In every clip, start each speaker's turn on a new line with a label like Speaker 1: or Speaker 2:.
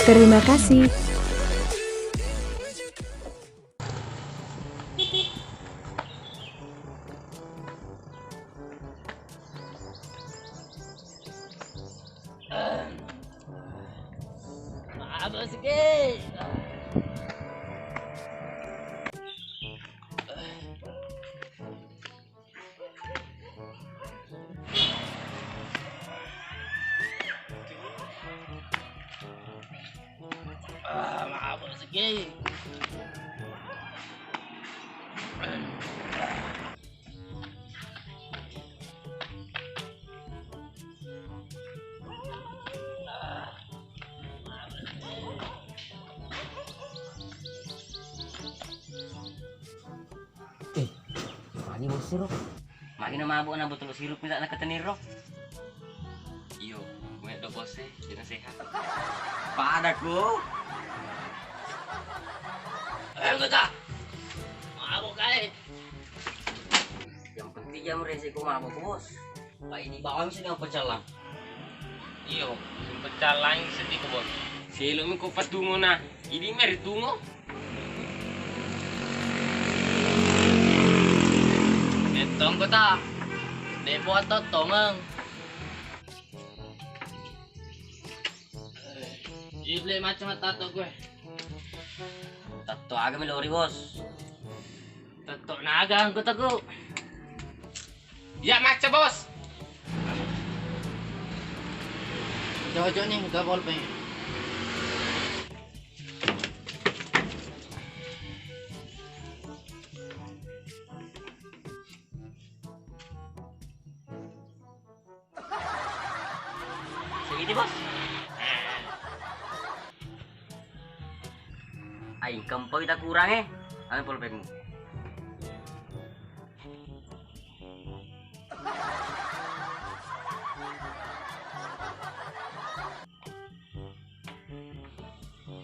Speaker 1: Terima kasih.
Speaker 2: Maaf sikit. Maaf sikit.
Speaker 3: Mani bos sirup. Mani na mabuk na botol sirup minta na kateniro. Iyo, gue do bos jangan sehat. Padaku.
Speaker 2: Enggak. Mabuk kali.
Speaker 3: Yang penting jam resiko mabuk bos. Pak ini bawang sih yang pecalang.
Speaker 2: Iyo, pecalang sedih ko bos.
Speaker 3: Silo mi ko patungo na. Ini meri tungo.
Speaker 2: Tong ko ta. Depo ato tongeng. Ible macam tato gue.
Speaker 3: Tato aga mi lori bos.
Speaker 2: Tato naga ang tago.
Speaker 4: Ya macam bos.
Speaker 2: Jojo nih gabol pe.
Speaker 3: Segini bos. Ay, kampung kita kurang Ano pulpeng mo?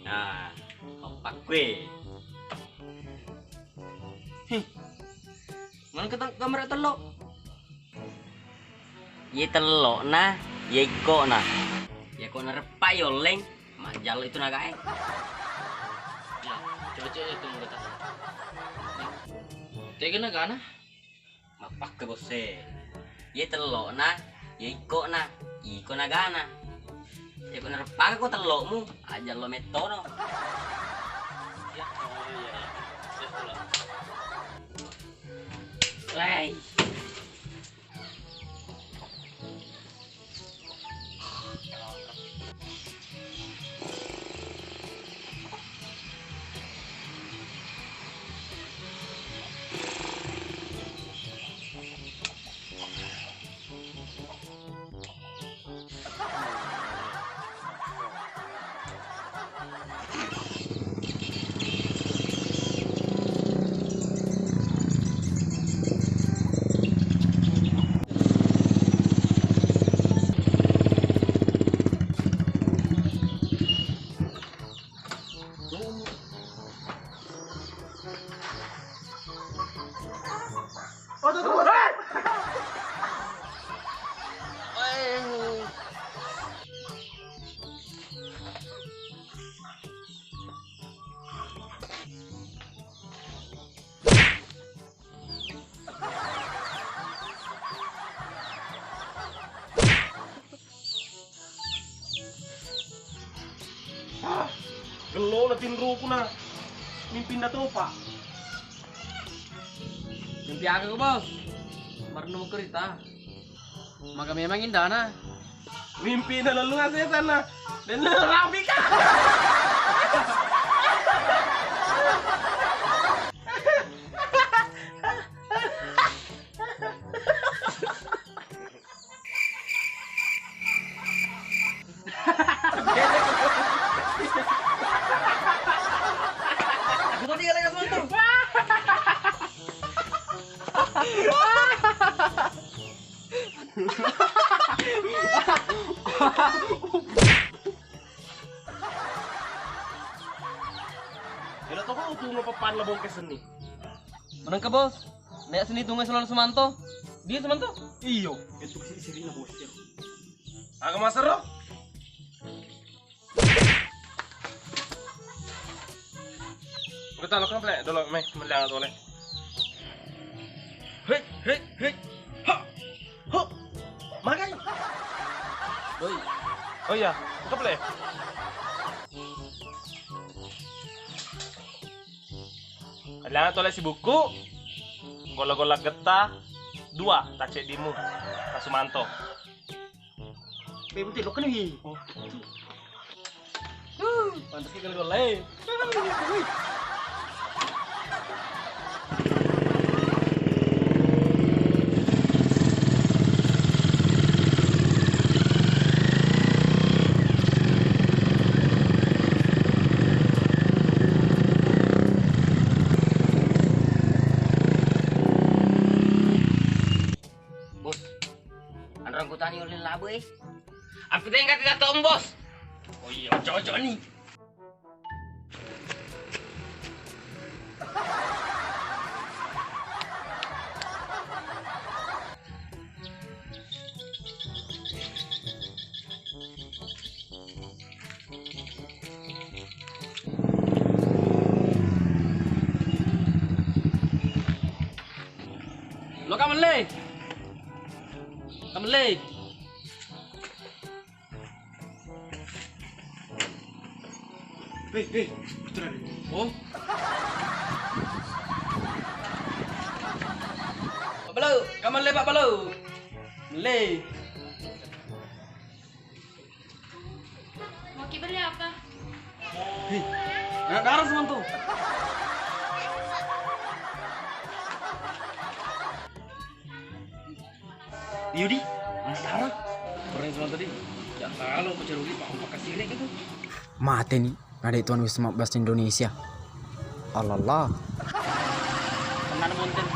Speaker 3: Nah, kompak gue.
Speaker 2: Mana ketang kamera telok.
Speaker 3: Ye telok na, ye iko na. Ye ko na repa yoleng, majal itu naga
Speaker 2: Ya, coba itu kita. Tega na gana?
Speaker 3: Mapak ke bose. Ye telok na, ye iko na gana. Ye ko na repa ko telokmu, ajal lo metono.
Speaker 2: Ya, oh iya. Saya ulang. Wai.
Speaker 4: Gelo na tinro ko na. Mimpi na to pa.
Speaker 2: Mimpi aku bos. Marunong kerita. Maka memang indah na.
Speaker 4: Mimpi na lalu nga sa sana. Dan narabi ka.
Speaker 2: Bukan dia lagi sebentar.
Speaker 4: Kailan to ko tungo pa panlabong kesan ni.
Speaker 2: Menang ka bos. Nek sini tunggu selalu Semanto. Dia Semanto.
Speaker 4: Iyo, itu si Sirina bos. Aga masaro. Kita lakukan plek dulu, meh, melihat oleh. Hei, hei, hei, ha, ha, makai.
Speaker 2: Oi.
Speaker 4: Oh iya, buka plek. Lihat oleh si buku, gola-gola getah, 2, tak cek dimu, Kasumanto.
Speaker 2: Penting lo kan nih.
Speaker 4: Oh,
Speaker 2: Pantas kita golek.
Speaker 3: Bos, andang ku tanya oleh labu Aku tengok tidak tahu bos. Oh iya, cocok nih.
Speaker 2: Lo kamen le. Hei, betulan. Oh. Pak Balu, kamen le Pak Balu. Le.
Speaker 1: Mau Ki beli apa?
Speaker 2: Hei, anak darah semua tuh. Yudi, anak darah. Orang semua tadi. Ya kalau baca rugi pakai sirik itu.
Speaker 5: Mati nih, ada tuan Wisma bahasa Indonesia. Allah.
Speaker 3: Tenan monten.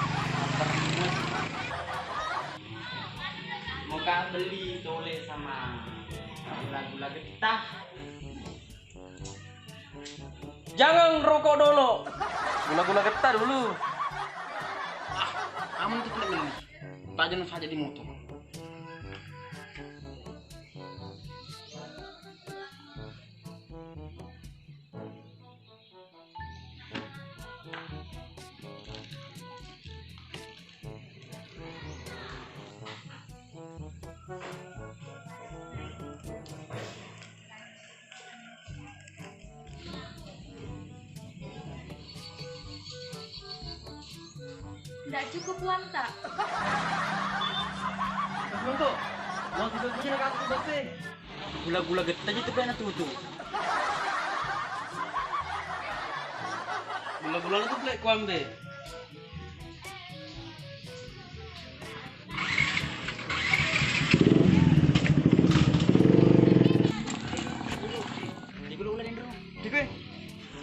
Speaker 3: Muka beli tole sama gula-gula getah.
Speaker 2: Jangan rokok dulu. Gula-gula getah dulu. Kamu tuh tidak beli. Tajan saja di motor.
Speaker 1: Tidak cukup uang tak?
Speaker 2: Untuk mau kita bikin aku bete. Gula-gula getahnya itu kan tuh. Gula-gula itu plek kuam deh.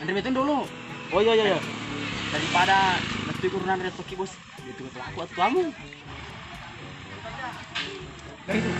Speaker 2: Andre meeting dulu. Oh iya. Daripada nanti kurunan rezeki bos. Itu aku atau kamu. Dari itu.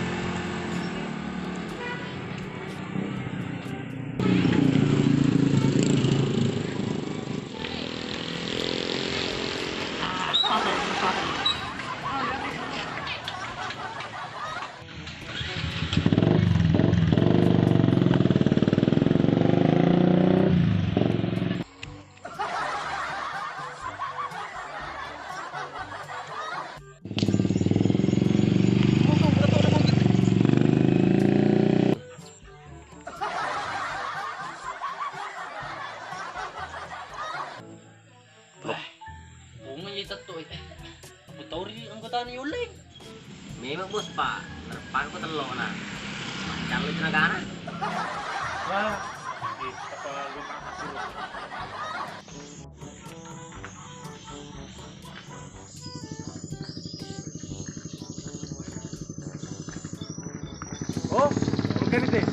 Speaker 2: Aku tahu rin anggota ni uling.
Speaker 3: Memang bos pak, nerpak ko telok na. Kalau itu negara.
Speaker 4: wah, apa gue tak suruh. Oh, oke nih.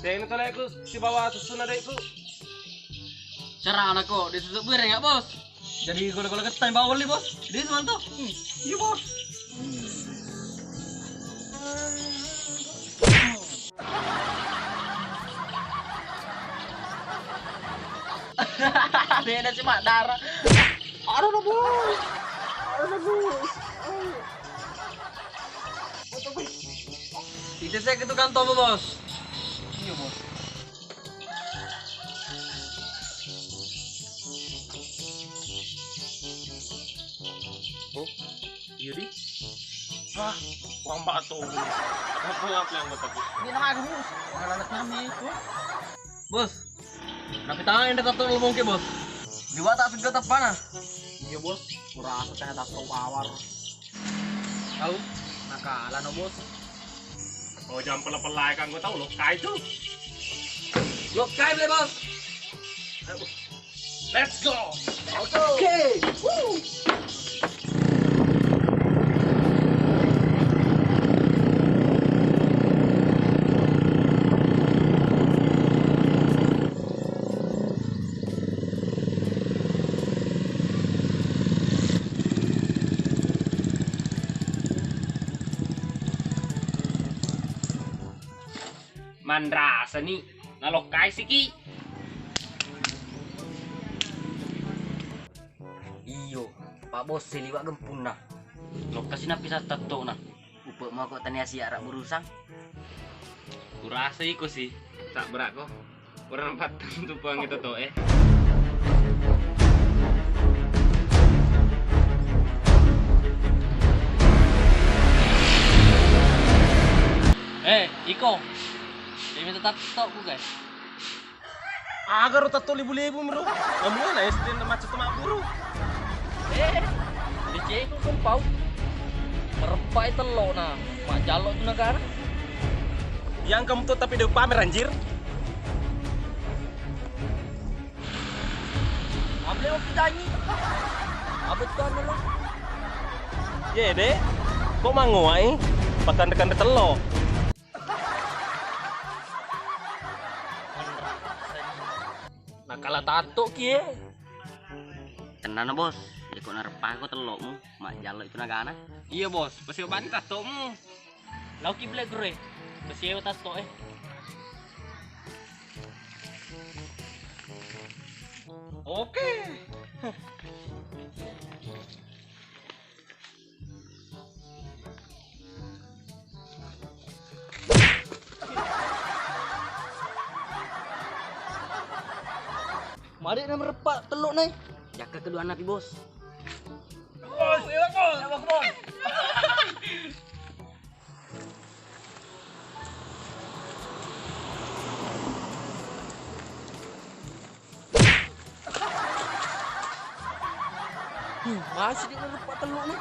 Speaker 4: Ini tuh aku si bawa susun ada itu.
Speaker 2: Cara anakku ditutup biar enggak bos. Jadi gula-gula ketan bawa beli bos. Dia cuma tuh. Iya bos. Beda si Mak Dara. Aduh no bos. Itu saya ke tukang tomo bos. Iya bos.
Speaker 4: Oh, iya di. Hah, uang batu. Apa yang gue tadi?
Speaker 2: Ini nama aku bos. Anak kami itu. Bos. Tapi tangan yang dekat tuh mungkin bos. Di watak sudah tetap panah.
Speaker 4: Iya bos, kurasa saya tak tahu awar.
Speaker 2: Tahu? Nakalan no bos.
Speaker 4: Oh jangan pelai kan gue tahu loh, kayak itu.
Speaker 2: Blok kai boleh bos.
Speaker 4: Let's go.
Speaker 2: Oke.
Speaker 3: Mandrasa nih, nalokai sih ki. Iyo, Pak Bos seliwak gempun nah. Lokasi napi sa tato nah. Upek mau kok tani asia arak berusang. Kurasa iko sih, tak berak kok. Kurang patang tuh puang itu to eh. Iko. Ini minta tato ku guys.
Speaker 4: Agar tato libu-libu bro. Kamu na SD na macet sama bro.
Speaker 2: Di ceko kumpau. Merepai telo nah. Mak jalok tu negara.
Speaker 4: Yang kamu tuh tapi dia pamer anjir.
Speaker 2: Able mau pitanyi. Abet kan lo.
Speaker 4: Ya deh. Kok manguai? Pakan dekan telo. Nah kalah tato kie.
Speaker 3: Tenan bos, ya kok narepah kok telokmu, mak jaluk itu nagana. Iya bos, pasti obat tatomu.
Speaker 2: Lauki black grey. Besi tato eh.
Speaker 4: Oke.
Speaker 2: Mari na merepak teluk nai.
Speaker 3: Jaga kedua napi bos.
Speaker 4: Bos, iya bos. Ya bos.
Speaker 2: Masih dia merepak teluk nai.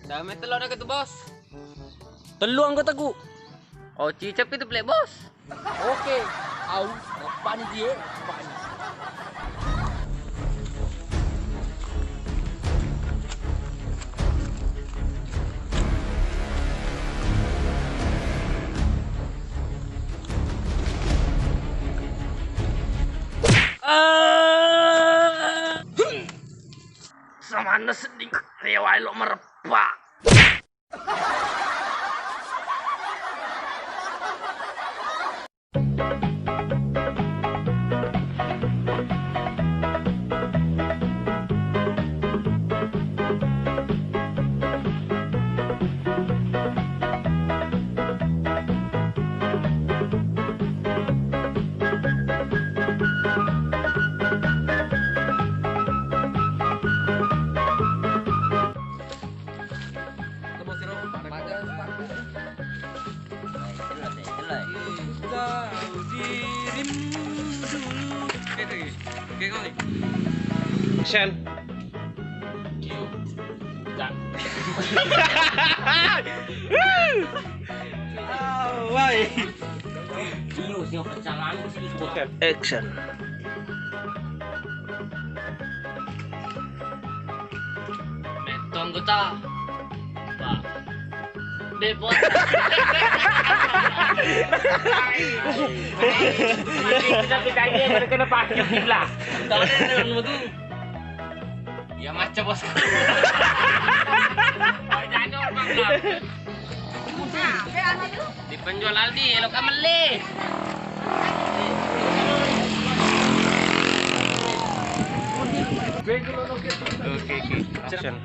Speaker 3: Dame telur nak tu bos.
Speaker 2: Teluk anggotaku.
Speaker 3: Oh cicap itu plek bos.
Speaker 2: Oke. Au, apa ni dia? Apa ni?
Speaker 3: Samana seding rewai lo merepak.
Speaker 4: Action.
Speaker 3: Tak.
Speaker 4: Why?
Speaker 3: Iyo, siapa perjalanan ke sini bos.
Speaker 4: Action.
Speaker 3: Metong kita. Pak. Depot. Kita pitanya baru kena pakai gila. Tahu dengan begitu. Ya macam bos. Jangan orang bilang. Di penjual Aldi, lo kameli.
Speaker 4: Oke. Action.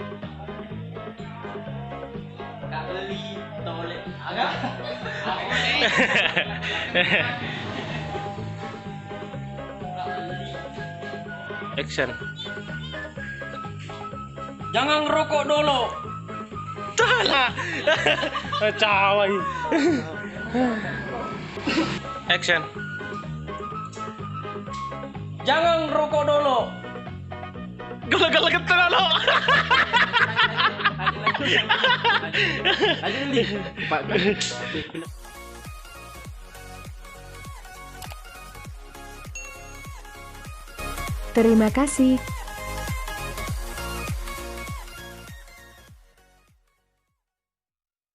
Speaker 3: Kak beli tolek.
Speaker 4: Action.
Speaker 3: Jangan ngerokok dulu.
Speaker 4: Salah. Cawai. Action.
Speaker 3: Jangan ngerokok dulu.
Speaker 4: Gala-gala ketul lo.
Speaker 6: Terima kasih.